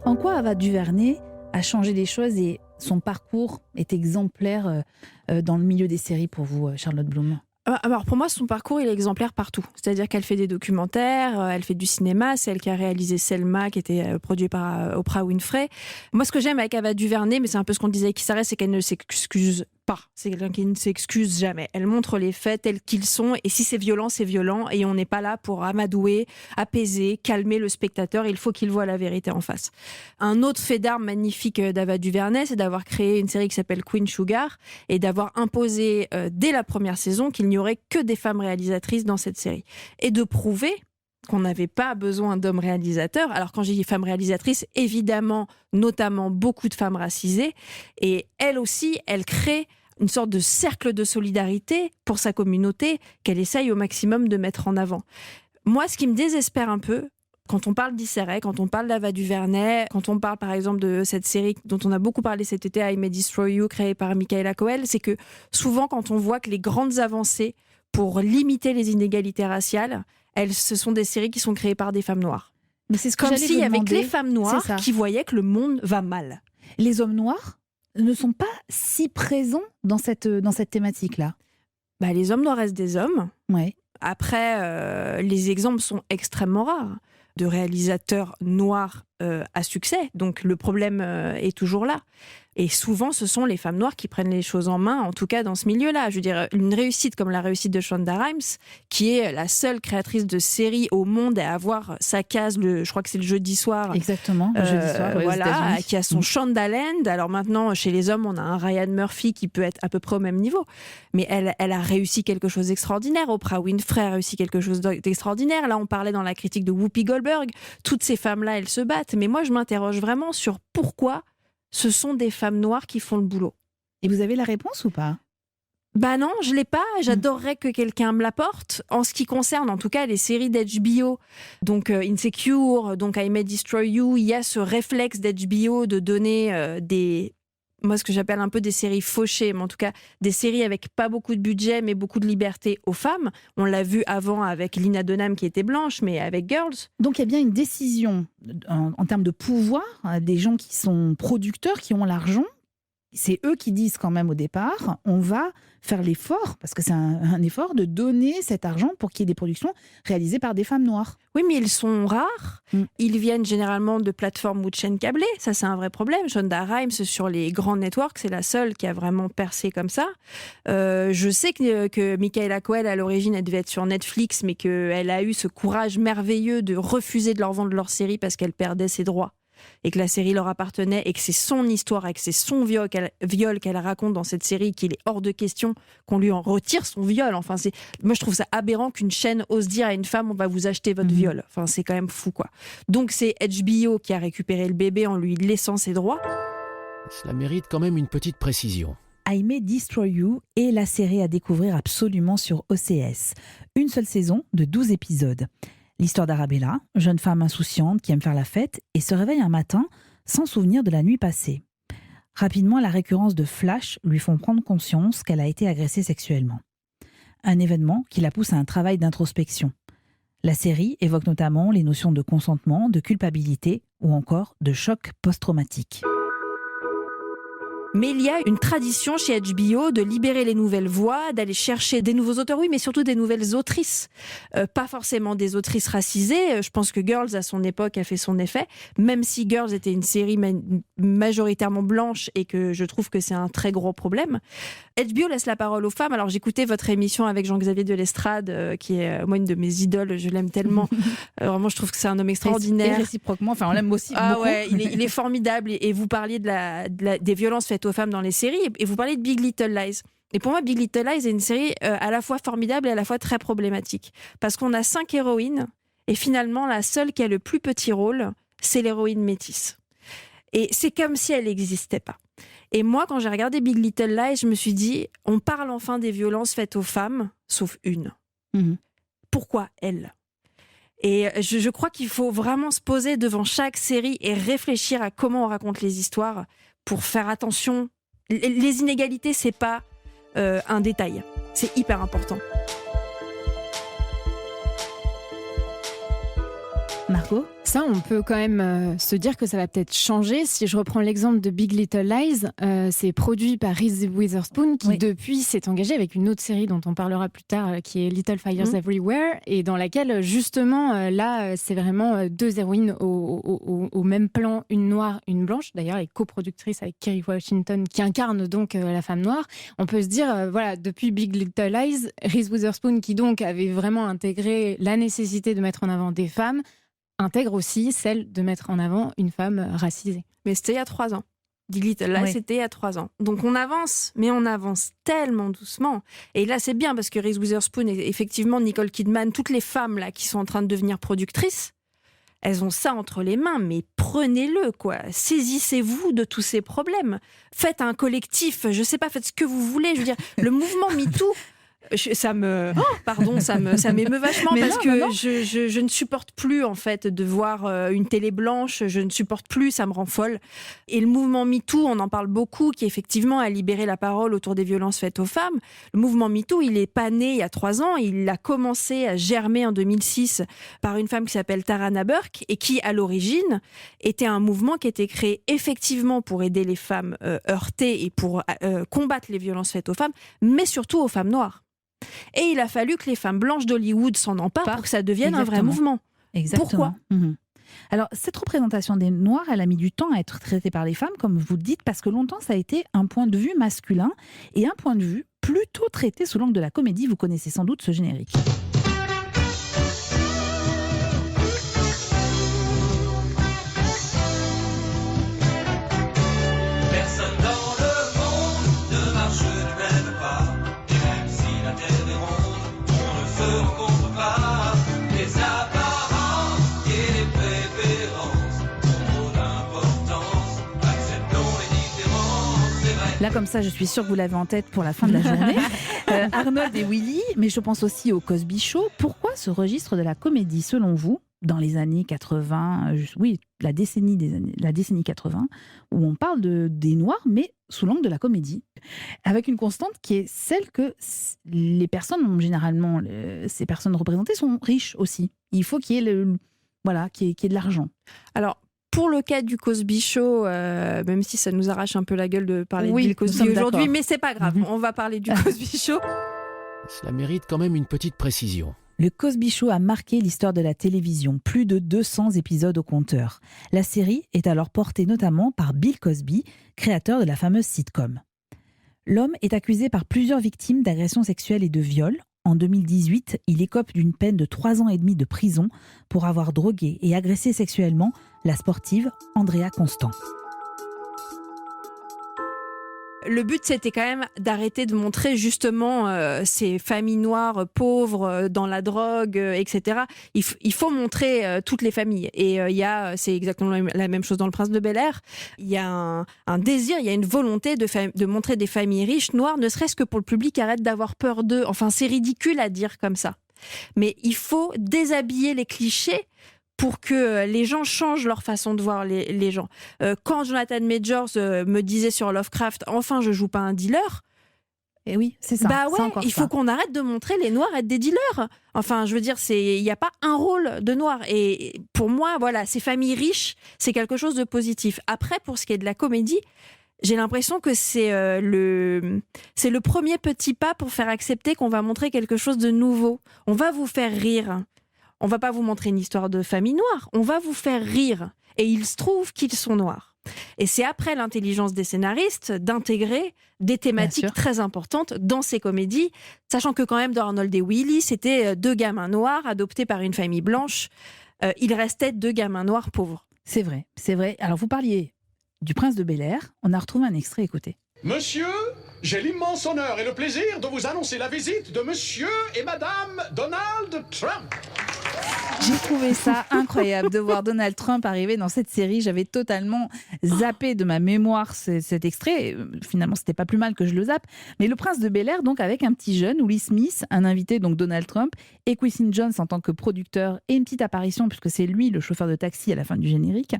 En quoi Ava DuVernay a changé les choses et son parcours est exemplaire dans le milieu des séries pour vous, Charlotte Bloom? Alors pour moi, son parcours, il est exemplaire partout. C'est-à-dire qu'elle fait des documentaires, elle fait du cinéma, c'est elle qui a réalisé Selma, qui était produit par Oprah Winfrey. Moi, ce que j'aime avec Ava DuVernay, mais c'est un peu ce qu'on disait avec Issa Rae, c'est qu'elle ne s'excuse pas. C'est quelqu'un qui ne s'excuse jamais. Elle montre les faits tels qu'ils sont, et si c'est violent, c'est violent, et on n'est pas là pour amadouer, apaiser, calmer le spectateur. Il faut qu'il voit la vérité en face. Un autre fait d'armes magnifique d'Ava DuVernay, c'est d'avoir créé une série qui s'appelle Queen Sugar, et d'avoir imposé dès la première saison qu'il n'y aurait que des femmes réalisatrices dans cette série. Et de prouver qu'on n'avait pas besoin d'hommes réalisateurs. Alors quand j'ai dit femmes réalisatrices, évidemment, notamment beaucoup de femmes racisées. Et elle aussi, elle crée une sorte de cercle de solidarité pour sa communauté qu'elle essaye au maximum de mettre en avant. Moi, ce qui me désespère un peu, quand on parle d'Issa Rae, quand on parle d'Ava DuVernay, quand on parle par exemple de cette série dont on a beaucoup parlé cet été, I May Destroy You, créée par Michaela Coel, c'est que souvent quand on voit que les grandes avancées pour limiter les inégalités raciales, ce sont des séries qui sont créées par des femmes noires. Mais c'est ce que comme j'allais s'il y vous avait que demander. les femmes noires qui voyaient que le monde va mal. Les hommes noirs ne sont pas si présents dans cette thématique-là. Les hommes noirs restent des hommes. Ouais. Après, les exemples sont extrêmement rares de réalisateurs noirs à succès. Donc le problème est toujours là. Et souvent, ce sont les femmes noires qui prennent les choses en main, en tout cas dans ce milieu-là. Je veux dire, une réussite comme la réussite de Shonda Rhimes, qui est la seule créatrice de série au monde à avoir sa case, je crois que c'est le jeudi soir. Exactement, le jeudi soir, oui, voilà, aux États-Unis. qui a son Shondaland. Alors maintenant, chez les hommes, on a un Ryan Murphy qui peut être à peu près au même niveau. Mais elle a réussi quelque chose d'extraordinaire. Oprah Winfrey a réussi quelque chose d'extraordinaire. Là, on parlait dans la critique de Whoopi Goldberg. Toutes ces femmes-là, elles se battent. Mais moi, je m'interroge vraiment sur pourquoi ce sont des femmes noires qui font le boulot. Et vous avez la réponse ou pas ? Non, je l'ai pas. J'adorerais que quelqu'un me l'apporte. En ce qui concerne, en tout cas, les séries d'HBO, donc Insecure, donc I May Destroy You, il y a ce réflexe d'HBO de donner moi, ce que j'appelle un peu des séries fauchées, mais en tout cas des séries avec pas beaucoup de budget, mais beaucoup de liberté aux femmes. On l'a vu avant avec Lina Dunham qui était blanche, mais avec Girls. Donc il y a bien une décision en termes de pouvoir des gens qui sont producteurs, qui ont l'argent, c'est eux qui disent quand même au départ, on va faire l'effort, parce que c'est un effort de donner cet argent pour qu'il y ait des productions réalisées par des femmes noires. Oui, mais ils sont rares. Ils viennent généralement de plateformes ou de chaînes câblées. Ça, c'est un vrai problème. Shonda Rhimes, sur les grands networks, c'est la seule qui a vraiment percé comme ça. Je sais que Michaela Coel, à l'origine, elle devait être sur Netflix, mais qu'elle a eu ce courage merveilleux de refuser de leur vendre leur série parce qu'elle perdait ses droits. Et que la série leur appartenait et que c'est son histoire et que c'est son viol qu'elle raconte dans cette série, qu'il est hors de question qu'on lui en retire son viol. Enfin, moi, je trouve ça aberrant qu'une chaîne ose dire à une femme, on va vous acheter votre viol. Enfin, c'est quand même fou, quoi. Donc, c'est HBO qui a récupéré le bébé en lui laissant ses droits. Cela mérite quand même une petite précision. I May Destroy You est la série à découvrir absolument sur OCS. Une seule saison de 12 épisodes. L'histoire d'Arabella, jeune femme insouciante qui aime faire la fête et se réveille un matin sans souvenir de la nuit passée. Rapidement, la récurrence de flashs lui font prendre conscience qu'elle a été agressée sexuellement. Un événement qui la pousse à un travail d'introspection. La série évoque notamment les notions de consentement, de culpabilité ou encore de choc post-traumatique. Mais il y a une tradition chez HBO de libérer les nouvelles voix, d'aller chercher des nouveaux auteurs, oui, mais surtout des nouvelles autrices. Pas forcément des autrices racisées. Je pense que Girls, à son époque, a fait son effet. Même si Girls était une série majoritairement blanche et que je trouve que c'est un très gros problème. HBO laisse la parole aux femmes. Alors, j'écoutais votre émission avec Jean-Xavier de Lestrade, qui est, moi, une de mes idoles. Je l'aime tellement. Vraiment, je trouve que c'est un homme extraordinaire. Et réciproquement, enfin, on l'aime aussi beaucoup. Ouais, il est formidable. Et vous parliez des violences faites aux femmes dans les séries, et vous parlez de Big Little Lies. Et pour moi, Big Little Lies est une série à la fois formidable et à la fois très problématique. Parce qu'on a 5 héroïnes, et finalement, la seule qui a le plus petit rôle, c'est l'héroïne métisse. Et c'est comme si elle n'existait pas. Et moi, quand j'ai regardé Big Little Lies, je me suis dit, on parle enfin des violences faites aux femmes, sauf une. Pourquoi elle ? Et je crois qu'il faut vraiment se poser devant chaque série et réfléchir à comment on raconte les histoires pour faire attention. Les inégalités, c'est pas un détail. C'est hyper important. Margot ? Ça, on peut quand même se dire que ça va peut-être changer. Si je reprends l'exemple de Big Little Lies, c'est produit par Reese Witherspoon qui, depuis, s'est engagé avec une autre série dont on parlera plus tard, qui est Little Fires Everywhere, et dans laquelle, justement, là, c'est vraiment 2 héroïnes au même plan, une noire, une blanche. D'ailleurs, elle est coproductrice avec Kerry Washington, qui incarne donc la femme noire. On peut se dire, voilà, depuis Big Little Lies, Reese Witherspoon, qui donc avait vraiment intégré la nécessité de mettre en avant des femmes, intègre aussi celle de mettre en avant une femme racisée. Mais c'était il y a 3 ans. Big Little Lies, c'était il y a 3 ans. Donc on avance, mais on avance tellement doucement. Et là, c'est bien parce que Reese Witherspoon et effectivement Nicole Kidman, toutes les femmes là qui sont en train de devenir productrices, elles ont ça entre les mains, mais prenez-le, quoi. Saisissez-vous de tous ces problèmes. Faites un collectif, je sais pas, faites ce que vous voulez. Je veux dire, le mouvement MeToo, ça m'émeut vachement parce que je ne supporte plus en fait de voir une télé blanche, je ne supporte plus, ça me rend folle. Et le mouvement MeToo, on en parle beaucoup, qui effectivement a libéré la parole autour des violences faites aux femmes. Le mouvement MeToo, il est pas né il y a 3 ans, il a commencé à germer en 2006 par une femme qui s'appelle Tarana Burke et qui, à l'origine, était un mouvement qui était créé effectivement pour aider les femmes heurtées et pour combattre les violences faites aux femmes, mais surtout aux femmes noires. Et il a fallu que les femmes blanches d'Hollywood s'en emparent pour que ça devienne un vrai mouvement. Exactement. Pourquoi ? Alors, cette représentation des Noirs, elle a mis du temps à être traitée par les femmes, comme vous le dites, parce que longtemps, ça a été un point de vue masculin et un point de vue plutôt traité sous l'angle de la comédie. Vous connaissez sans doute ce générique. Là, comme ça, je suis sûre que vous l'avez en tête pour la fin de la journée. Arnold et Willy, mais je pense aussi au Cosby Show. Pourquoi ce registre de la comédie, selon vous, dans les années 80, la décennie 80, où on parle des Noirs, mais sous l'angle de la comédie, avec une constante qui est celle que les personnes, généralement, ces personnes représentées sont riches aussi. Il faut qu'il y ait qu'il y ait de l'argent. Alors, pour le cas du Cosby Show, même si ça nous arrache un peu la gueule de parler de Bill Cosby aujourd'hui, d'accord. mais c'est pas grave, on va parler du Cosby Show. Cela mérite quand même une petite précision. Le Cosby Show a marqué l'histoire de la télévision, plus de 200 épisodes au compteur. La série est alors portée notamment par Bill Cosby, créateur de la fameuse sitcom. L'homme est accusé par plusieurs victimes d'agressions sexuelles et de viols. En 2018, il écope d'une peine de 3 ans et demi de prison pour avoir drogué et agressé sexuellement la sportive Andrea Constant. Le but, c'était quand même d'arrêter de montrer justement ces familles noires pauvres dans la drogue, etc. Il faut montrer toutes les familles. Et c'est exactement la même chose dans Le Prince de Bel-Air. Il y a un désir, il y a une volonté de montrer des familles riches, noires, ne serait-ce que pour le public arrête d'avoir peur d'eux. Enfin, c'est ridicule à dire comme ça. Mais il faut déshabiller les clichés pour que les gens changent leur façon de voir les gens. Quand Jonathan Majors me disait sur Lovecraft « Enfin, je joue pas un dealer », et oui, c'est ça. Bah ouais, il faut qu'on arrête de montrer les noirs être des dealers. Enfin, je veux dire, il n'y a pas un rôle de noir. Et pour moi, voilà, ces familles riches, c'est quelque chose de positif. Après, pour ce qui est de la comédie, j'ai l'impression que c'est le premier petit pas pour faire accepter qu'on va montrer quelque chose de nouveau. On va vous faire rire. On va pas vous montrer une histoire de famille noire, on va vous faire rire. Et il se trouve qu'ils sont noirs. Et c'est après l'intelligence des scénaristes d'intégrer des thématiques très importantes dans ces comédies, sachant que quand même dans Arnold et Willy, c'était 2 gamins noirs adoptés par une famille blanche. Il restait 2 gamins noirs pauvres. C'est vrai, c'est vrai. Alors vous parliez du Prince de Bel-Air, on a retrouvé un extrait, écoutez. Monsieur, j'ai l'immense honneur et le plaisir de vous annoncer la visite de Monsieur et Madame Donald Trump. J'ai trouvé ça incroyable de voir Donald Trump arriver dans cette série. J'avais totalement zappé de ma mémoire cet extrait. Finalement, c'était pas plus mal que je le zappe. Mais Le Prince de Bel-Air, donc avec un petit jeune, Will Smith, un invité, donc Donald Trump, et Quincy Jones en tant que producteur, et une petite apparition, puisque c'est lui le chauffeur de taxi à la fin du générique.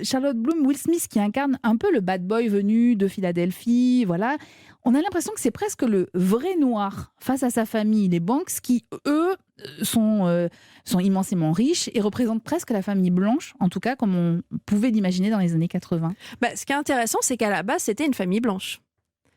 Charlotte Bloom, Will Smith qui incarne un peu le bad boy venu de Philadelphie, voilà. On a l'impression que c'est presque le vrai noir face à sa famille, les Banks, qui, eux, sont immensément riches et représentent presque la famille blanche, en tout cas comme on pouvait l'imaginer dans les années 80. Ce qui est intéressant, c'est qu'à la base, c'était une famille blanche.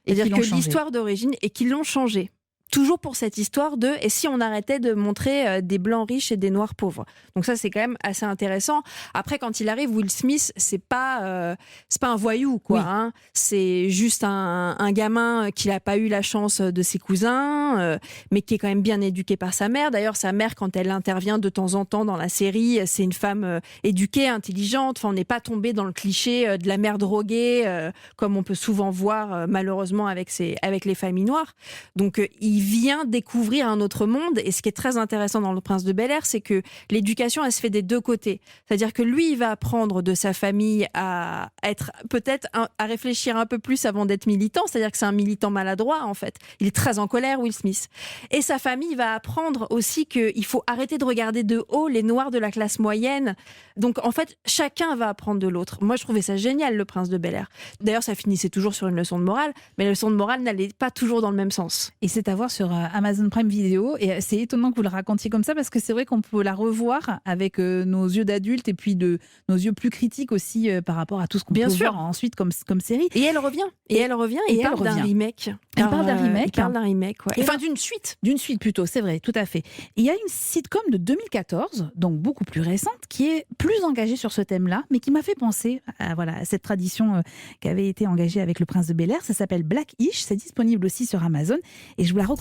C'est-à-dire que l'histoire d'origine, et qu'ils l'ont changé. Toujours pour cette histoire de « et si on arrêtait de montrer des blancs riches et des noirs pauvres ?» Donc ça, c'est quand même assez intéressant. Après, quand il arrive, Will Smith, c'est pas un voyou, quoi. Oui. Hein. C'est juste un gamin qui n'a pas eu la chance de ses cousins, mais qui est quand même bien éduqué par sa mère. D'ailleurs, sa mère, quand elle intervient de temps en temps dans la série, c'est une femme éduquée, intelligente. Enfin, on n'est pas tombé dans le cliché de la mère droguée, comme on peut souvent voir, malheureusement, avec les familles noires. Donc, il vient découvrir un autre monde, et ce qui est très intéressant dans Le Prince de Bel-Air, c'est que l'éducation, elle se fait des 2 côtés. C'est-à-dire que lui, il va apprendre de sa famille à être peut-être à réfléchir un peu plus avant d'être militant, c'est-à-dire que c'est un militant maladroit en fait. Il est très en colère, Will Smith. Et sa famille va apprendre aussi qu'il faut arrêter de regarder de haut les noirs de la classe moyenne. Donc en fait, chacun va apprendre de l'autre. Moi, je trouvais ça génial, Le Prince de Bel-Air. D'ailleurs, ça finissait toujours sur une leçon de morale, mais la leçon de morale n'allait pas toujours dans le même sens. Et c'est à voir sur Amazon Prime Video, et c'est étonnant que vous le racontiez comme ça, parce que c'est vrai qu'on peut la revoir avec nos yeux d'adultes et puis nos yeux plus critiques aussi par rapport à tout ce qu'on peut voir ensuite comme série. Et elle revient. Et il parle d'un remake. Elle parle d'un remake. Il parle d'un remake, ouais. Enfin, d'une suite. D'une suite plutôt, c'est vrai, tout à fait. Et il y a une sitcom de 2014, donc beaucoup plus récente, qui est plus engagée sur ce thème-là, mais qui m'a fait penser à cette tradition qui avait été engagée avec Le Prince de Bel-Air. Ça s'appelle Black-ish, c'est disponible aussi sur Amazon, et je vous la recommande.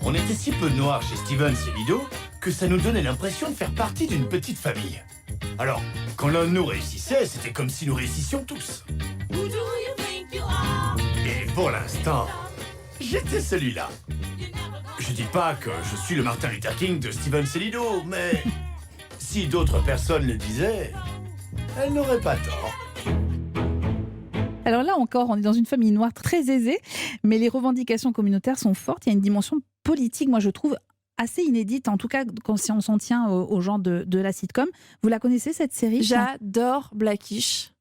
On était si peu noirs chez Steven Selido que ça nous donnait l'impression de faire partie d'une petite famille. Alors, quand l'un de nous réussissait, c'était comme si nous réussissions tous. Et pour l'instant, j'étais celui-là. Je dis pas que je suis le Martin Luther King de Steven Selido, mais si d'autres personnes le disaient, elles n'auraient pas tort. Alors là encore, on est dans une famille noire très aisée, mais les revendications communautaires sont fortes. Il y a une dimension politique, moi je trouve, assez inédite, en tout cas si on s'en tient au genre de la sitcom. Vous la connaissez, cette série ? J'adore Black-ish.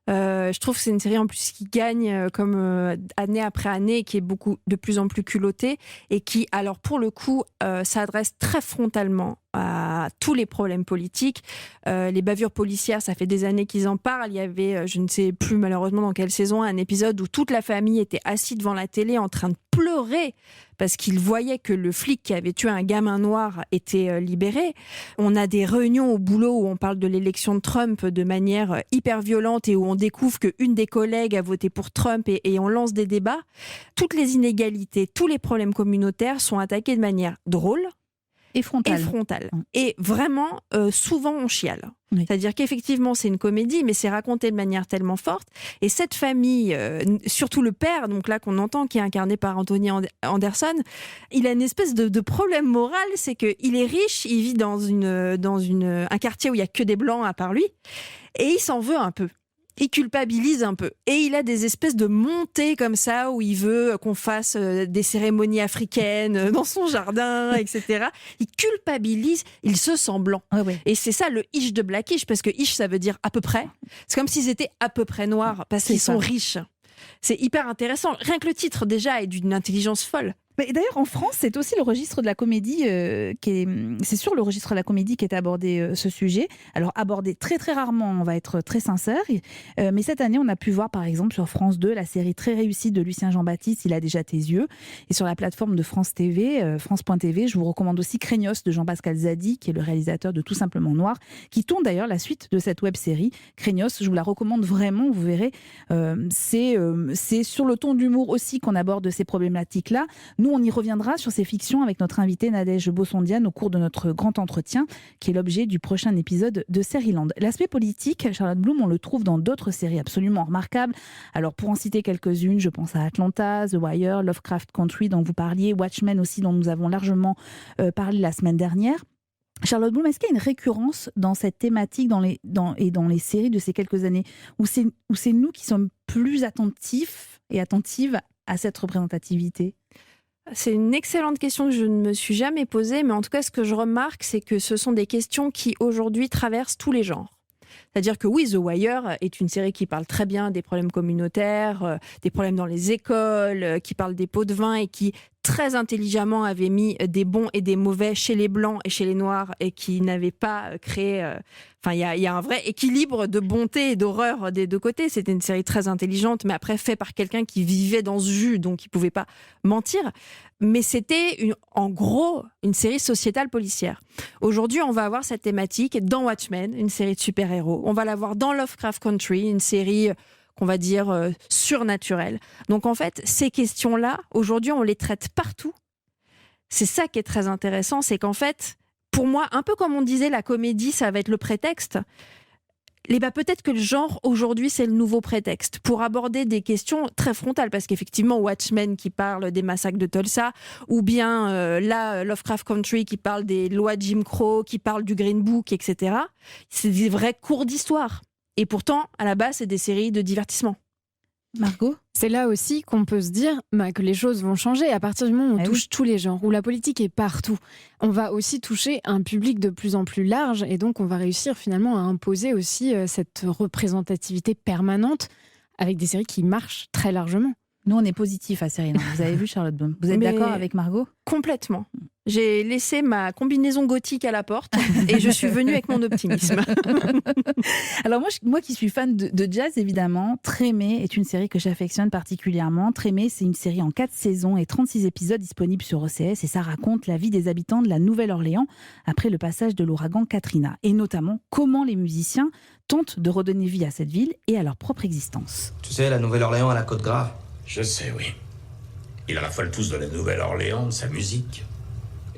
Je trouve que c'est une série en plus qui gagne comme année après année, qui est de plus en plus culottée et qui, alors pour le coup, s'adresse très frontalement à tous les problèmes politiques. Les bavures policières, ça fait des années qu'ils en parlent. Il y avait, je ne sais plus malheureusement dans quelle saison, un épisode où toute la famille était assise devant la télé en train de pleurer parce qu'ils voyaient que le flic qui avait tué un gamin noir était libéré. On a des réunions au boulot où on parle de l'élection de Trump de manière hyper violente et où on découvre qu'une des collègues a voté pour Trump et on lance des débats. Toutes les inégalités, tous les problèmes communautaires sont attaqués de manière drôle, et frontale. Et vraiment, souvent, on chiale. Oui. C'est-à-dire qu'effectivement, c'est une comédie, mais c'est raconté de manière tellement forte. Et cette famille, surtout le père, donc là qu'on entend, qui est incarné par Anthony Anderson, il a une espèce de problème moral, c'est qu'il est riche, il vit dans un quartier où il n'y a que des blancs à part lui, et il s'en veut un peu. Il culpabilise un peu. Et il a des espèces de montées comme ça où il veut qu'on fasse des cérémonies africaines dans son jardin, etc. Il culpabilise, il se sent blanc. Ouais. Et c'est ça le ish de Blackish, parce que ish, ça veut dire à peu près. C'est comme s'ils étaient à peu près noirs, parce qu'ils sont riches. C'est hyper intéressant. Rien que le titre, déjà, est d'une intelligence folle. Mais d'ailleurs, en France, c'est aussi le registre de la comédie c'est sur le registre de la comédie qu'est abordé ce sujet. Alors, abordé très très rarement, on va être très sincère. Mais cette année, on a pu voir, par exemple, sur France 2, la série très réussie de Lucien Jean-Baptiste, Il a déjà tes yeux. Et sur la plateforme de France TV, France.tv, je vous recommande aussi Craignos de Jean-Pascal Zadi, qui est le réalisateur de Tout simplement Noir, qui tourne d'ailleurs la suite de cette web-série. Craignos, je vous la recommande vraiment, vous verrez. C'est sur le ton d'humour aussi qu'on aborde ces problématiques-là. Nous, on y reviendra sur ces fictions avec notre invitée Nadège Bossondiane au cours de notre grand entretien, qui est l'objet du prochain épisode de Série-Land. L'aspect politique, Charlotte Bloom, on le trouve dans d'autres séries absolument remarquables. Alors, pour en citer quelques-unes, je pense à Atlanta, The Wire, Lovecraft Country dont vous parliez, Watchmen aussi, dont nous avons largement parlé la semaine dernière. Charlotte Bloom, est-ce qu'il y a une récurrence dans cette thématique dans les séries de ces quelques années où c'est nous qui sommes plus attentifs et attentives à cette représentativité ? C'est une excellente question que je ne me suis jamais posée, mais en tout cas, ce que je remarque, c'est que ce sont des questions qui, aujourd'hui, traversent tous les genres. C'est-à-dire que oui, The Wire est une série qui parle très bien des problèmes communautaires, des problèmes dans les écoles, qui parle des pots de vin et qui, très intelligemment, avait mis des bons et des mauvais chez les blancs et chez les noirs et qui n'avait pas créé... Enfin, il y a un vrai équilibre de bonté et d'horreur des deux côtés. C'était une série très intelligente, mais après faite par quelqu'un qui vivait dans ce jus, donc il ne pouvait pas mentir. Mais c'était en gros une série sociétale policière. Aujourd'hui, on va avoir cette thématique dans Watchmen, une série de super-héros. On va la voir dans Lovecraft Country, une série qu'on va dire surnaturelle. Donc en fait, ces questions-là, aujourd'hui, on les traite partout. C'est ça qui est très intéressant, c'est qu'en fait, pour moi, un peu comme on disait, la comédie, ça va être le prétexte. Peut-être que le genre, aujourd'hui, c'est le nouveau prétexte pour aborder des questions très frontales. Parce qu'effectivement, Watchmen qui parle des massacres de Tulsa, ou bien Lovecraft Country qui parle des lois de Jim Crow, qui parle du Green Book, etc. C'est des vrais cours d'histoire. Et pourtant, à la base, c'est des séries de divertissement. Margot ? C'est là aussi qu'on peut se dire que les choses vont changer à partir du moment où on touche tous les genres, où la politique est partout. On va aussi toucher un public de plus en plus large et donc on va réussir finalement à imposer aussi cette représentativité permanente avec des séries qui marchent très largement. Nous, on est positifs à Série-Land. Vous avez vu, Charlotte Bloom ? Vous êtes d'accord avec Margot ? Complètement. J'ai laissé ma combinaison gothique à la porte et je suis venue avec mon optimisme. Alors moi qui suis fan de jazz, évidemment, Trémé est une série que j'affectionne particulièrement. Trémé, c'est une série en 4 saisons et 36 épisodes disponibles sur OCS et ça raconte la vie des habitants de la Nouvelle-Orléans après le passage de l'ouragan Katrina et notamment comment les musiciens tentent de redonner vie à cette ville et à leur propre existence. Tu sais, la Nouvelle-Orléans à la Côte-Grave. Je sais, oui. Il a la folle tous de la Nouvelle-Orléans, de sa musique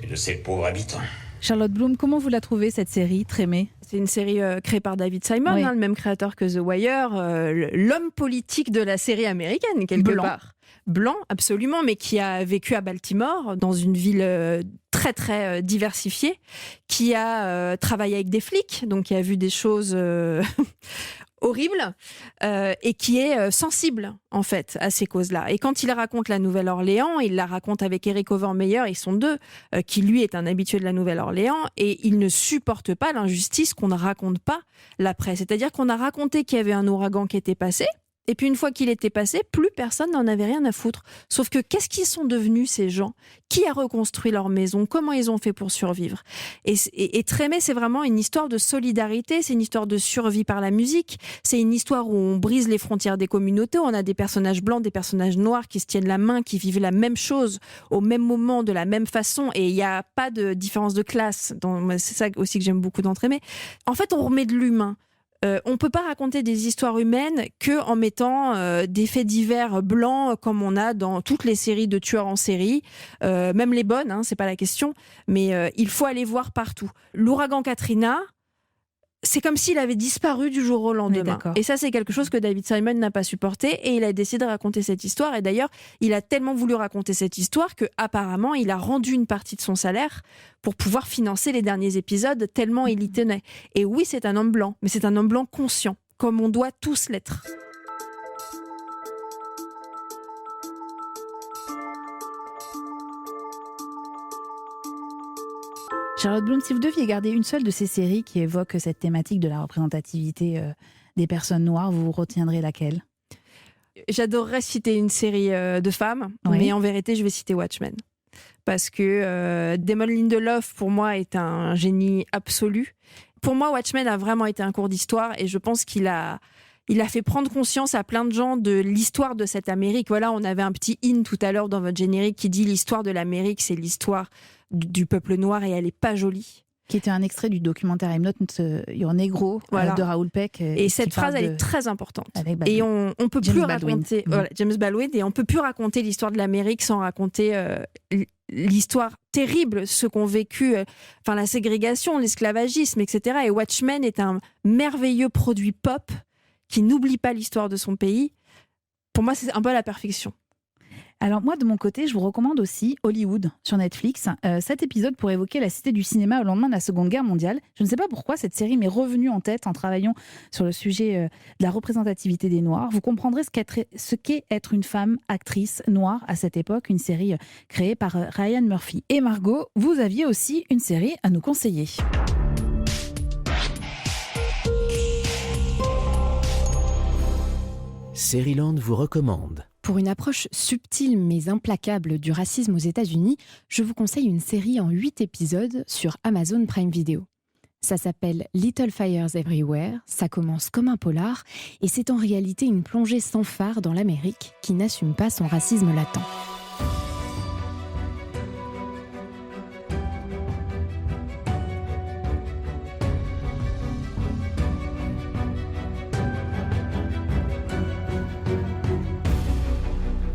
et de ses pauvres habitants. Charlotte Bloom, comment vous la trouvez, cette série, Trémé ? C'est une série créée par David Simon, oui. Le même créateur que The Wire, l'homme politique de la série américaine, quelque part. Blanc, absolument, mais qui a vécu à Baltimore, dans une ville très, très diversifiée, qui a travaillé avec des flics, donc qui a vu des choses horrible et qui est sensible en fait à ces causes-là. Et quand il raconte la Nouvelle-Orléans, il la raconte avec Eric Overmeyer, ils sont deux, qui lui est un habitué de la Nouvelle-Orléans, et il ne supporte pas l'injustice qu'on ne raconte pas la presse. C'est-à-dire qu'on a raconté qu'il y avait un ouragan qui était passé, et puis une fois qu'il était passé, plus personne n'en avait rien à foutre. Sauf que qu'est-ce qu'ils sont devenus ces gens ? Qui a reconstruit leur maison ? Comment ils ont fait pour survivre ? Et Trémé, c'est vraiment une histoire de solidarité, c'est une histoire de survie par la musique, c'est une histoire où on brise les frontières des communautés, on a des personnages blancs, des personnages noirs qui se tiennent la main, qui vivent la même chose au même moment, de la même façon, et il n'y a pas de différence de classe. C'est ça aussi que j'aime beaucoup dans Trémé. En fait, on remet de l'humain. On ne peut pas raconter des histoires humaines qu'en mettant des faits divers blancs comme on a dans toutes les séries de tueurs en série, même les bonnes, hein, c'est pas la question, mais il faut aller voir partout. L'ouragan Katrina, c'est comme s'il avait disparu du jour au lendemain. Et ça, c'est quelque chose que David Simon n'a pas supporté, et il a décidé de raconter cette histoire. Et d'ailleurs, il a tellement voulu raconter cette histoire qu'apparemment, il a rendu une partie de son salaire pour pouvoir financer les derniers épisodes, tellement il y tenait. Et oui, c'est un homme blanc, mais c'est un homme blanc conscient, comme on doit tous l'être. Charlotte Bloom, si vous deviez garder une seule de ces séries qui évoque cette thématique de la représentativité des personnes noires, vous retiendrez laquelle ? J'adorerais citer une série de femmes, mais en vérité, je vais citer Watchmen. Parce que Damon Lindelof, pour moi, est un génie absolu. Pour moi, Watchmen a vraiment été un cours d'histoire, et je pense qu'il a fait prendre conscience à plein de gens de l'histoire de cette Amérique. Voilà, on avait un petit in tout à l'heure dans votre générique qui dit l'histoire de l'Amérique, c'est l'histoire du peuple noir, et elle n'est pas jolie. Qui était un extrait du documentaire I'm Not Your Negro de Raoul Peck. Et cette phrase, elle est très importante. Et on peut plus raconter James Baldwin, et on peut plus raconter l'histoire de l'Amérique sans raconter l'histoire terrible, ce qu'ont vécu, la ségrégation, l'esclavagisme, etc. Et Watchmen est un merveilleux produit pop qui n'oublie pas l'histoire de son pays. Pour moi, c'est un peu la perfection. Alors moi, de mon côté, je vous recommande aussi Hollywood sur Netflix. Cet épisode pour évoquer la cité du cinéma au lendemain de la Seconde Guerre mondiale. Je ne sais pas pourquoi cette série m'est revenue en tête en travaillant sur le sujet de la représentativité des Noirs. Vous comprendrez ce qu'est être une femme actrice noire à cette époque. Une série créée par Ryan Murphy. Et Margot, vous aviez aussi une série à nous conseiller. Seriland vous recommande. Pour une approche subtile mais implacable du racisme aux États-Unis, je vous conseille une série en 8 épisodes sur Amazon Prime Video. Ça s'appelle Little Fires Everywhere, ça commence comme un polar, et c'est en réalité une plongée sans phare dans l'Amérique qui n'assume pas son racisme latent.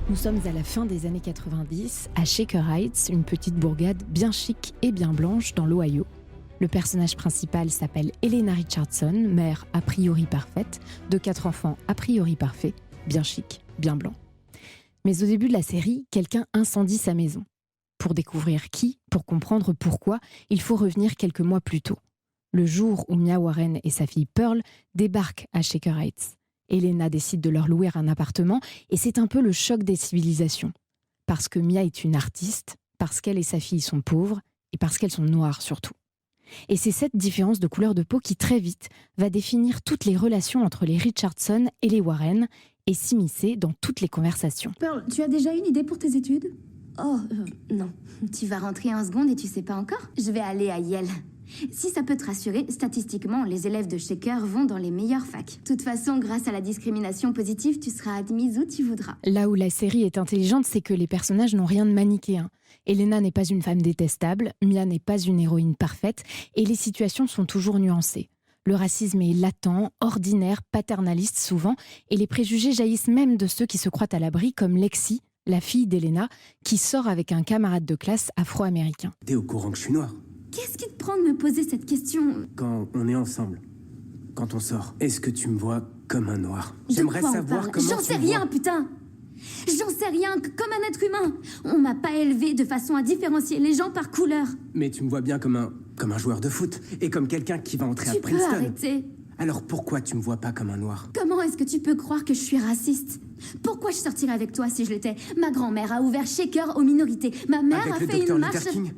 Nous sommes à la fin des années 90, à Shaker Heights, une petite bourgade bien chic et bien blanche dans l'Ohio. Le personnage principal s'appelle Elena Richardson, mère a priori parfaite, de 4 enfants a priori parfaits, bien chic, bien blanc. Mais au début de la série, quelqu'un incendie sa maison. Pour découvrir qui, pour comprendre pourquoi, il faut revenir quelques mois plus tôt. Le jour où Mia Warren et sa fille Pearl débarquent à Shaker Heights. Elena décide de leur louer un appartement, et c'est un peu le choc des civilisations. Parce que Mia est une artiste, parce qu'elle et sa fille sont pauvres, et parce qu'elles sont noires surtout. Et c'est cette différence de couleur de peau qui très vite va définir toutes les relations entre les Richardson et les Warren, et s'immiscer dans toutes les conversations. Pearl, tu as déjà une idée pour tes études ? Oh, non. Tu vas rentrer en seconde et tu sais pas encore ? Je vais aller à Yale. Si ça peut te rassurer, statistiquement, les élèves de Shaker vont dans les meilleures facs. De toute façon, grâce à la discrimination positive, tu seras admise où tu voudras. Là où la série est intelligente, c'est que les personnages n'ont rien de manichéen. Elena n'est pas une femme détestable, Mia n'est pas une héroïne parfaite, et les situations sont toujours nuancées. Le racisme est latent, ordinaire, paternaliste souvent, et les préjugés jaillissent même de ceux qui se croient à l'abri, comme Lexi, la fille d'Elena, qui sort avec un camarade de classe afro-américain. T'es au courant que je suis noir ? Qu'est-ce qui te prend de me poser cette question ? Quand on est ensemble, quand on sort, est-ce que tu me vois comme un noir ? J'aimerais savoir comment J'en sais rien, putain ! J'en sais rien, comme un être humain. On m'a pas élevé de façon à différencier les gens par couleur. Mais tu me vois bien comme un joueur de foot et comme quelqu'un qui va entrer à Tu Princeton. peux arrêter ? Alors pourquoi tu me vois pas comme un noir? Comment est-ce que tu peux croire que je suis raciste? Pourquoi je sortirais avec toi si je l'étais? Ma grand-mère a ouvert Shaker aux minorités. Ma mère Avec a le fait docteur une marche... Luther King?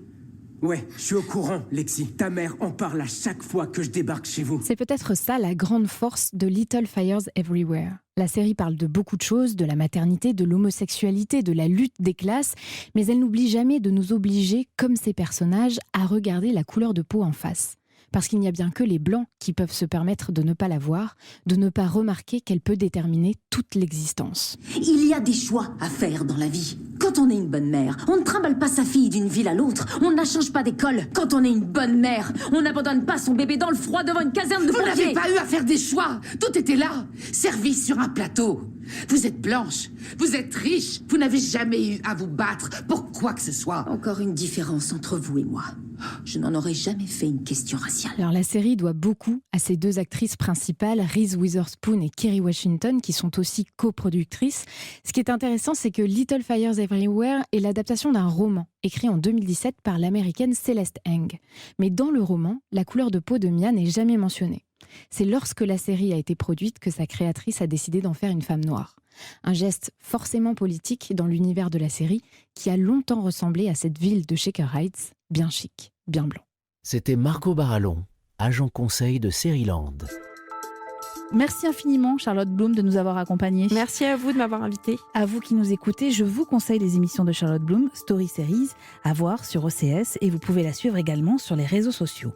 Ouais, je suis au courant, Lexi. Ta mère en parle à chaque fois que je débarque chez vous. C'est peut-être ça la grande force de Little Fires Everywhere. La série parle de beaucoup de choses, de la maternité, de l'homosexualité, de la lutte des classes, mais elle n'oublie jamais de nous obliger, comme ces personnages, à regarder la couleur de peau en face. Parce qu'il n'y a bien que les blancs qui peuvent se permettre de ne pas la voir, de ne pas remarquer qu'elle peut déterminer toute l'existence. Il y a des choix à faire dans la vie. Quand on est une bonne mère, on ne trimballe pas sa fille d'une ville à l'autre, on ne la change pas d'école. Quand on est une bonne mère, on n'abandonne pas son bébé dans le froid devant une caserne de pompiers. Vous n'avez pas eu à faire des choix. Tout était là, servi sur un plateau. Vous êtes blanche, vous êtes riche, vous n'avez jamais eu à vous battre pour quoi que ce soit. Encore une différence entre vous et moi. Je n'en aurais jamais fait une question raciale. Alors la série doit beaucoup à ces deux actrices principales, Reese Witherspoon et Kerry Washington, qui sont aussi coproductrices. Ce qui est intéressant, c'est que Little Fires Everywhere est l'adaptation d'un roman écrit en 2017 par l'américaine Celeste Ng. Mais dans le roman, la couleur de peau de Mia n'est jamais mentionnée. C'est lorsque la série a été produite que sa créatrice a décidé d'en faire une femme noire. Un geste forcément politique dans l'univers de la série qui a longtemps ressemblé à cette ville de Shaker Heights, bien chic, bien blanc. C'était Margot Barallon, agent conseil de Seriland. Merci infiniment Charlotte Bloom de nous avoir accompagnés. Merci à vous de m'avoir invitée. À vous qui nous écoutez, je vous conseille les émissions de Charlotte Bloom, Story Series, à voir sur OCS et vous pouvez la suivre également sur les réseaux sociaux.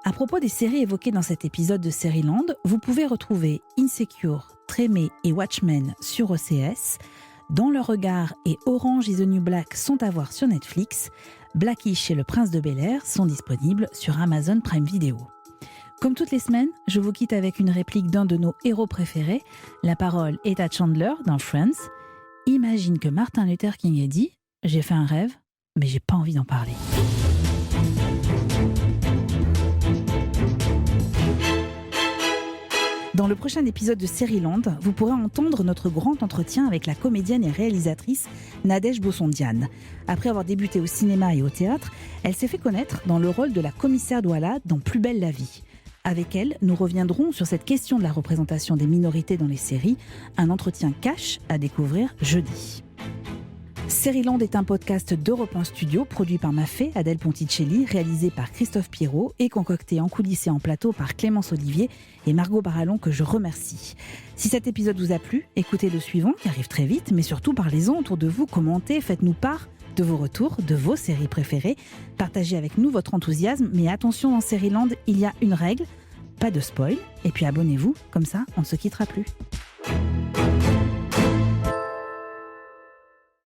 À propos des séries évoquées dans cet épisode de Seriland, vous pouvez retrouver Insecure, Trémé et Watchmen sur OCS. Dans le regard et Orange is the New Black sont à voir sur Netflix. Blackish et Le Prince de Bel-Air sont disponibles sur Amazon Prime Video. Comme toutes les semaines, je vous quitte avec une réplique d'un de nos héros préférés. La parole est à Chandler dans Friends. Imagine que Martin Luther King ait dit « J'ai fait un rêve, mais j'ai pas envie d'en parler ». Dans le prochain épisode de Seriland, vous pourrez entendre notre grand entretien avec la comédienne et réalisatrice Nadège Bossondiane. Après avoir débuté au cinéma et au théâtre, elle s'est fait connaître dans le rôle de la commissaire Douala dans Plus belle la vie. Avec elle, nous reviendrons sur cette question de la représentation des minorités dans les séries, un entretien cash à découvrir jeudi. Seriland est un podcast d'Europe 1 Studio, produit par ma fée, Adèle Ponticelli, réalisé par Christophe Pirot et concocté en coulisses et en plateau par Clémence Olivier et Margot Barallon, que je remercie. Si cet épisode vous a plu, écoutez le suivant qui arrive très vite, mais surtout parlez-en autour de vous, commentez, faites-nous part de vos retours, de vos séries préférées. Partagez avec nous votre enthousiasme, mais attention, dans Seriland, il y a une règle, pas de spoil, et puis abonnez-vous, comme ça on ne se quittera plus.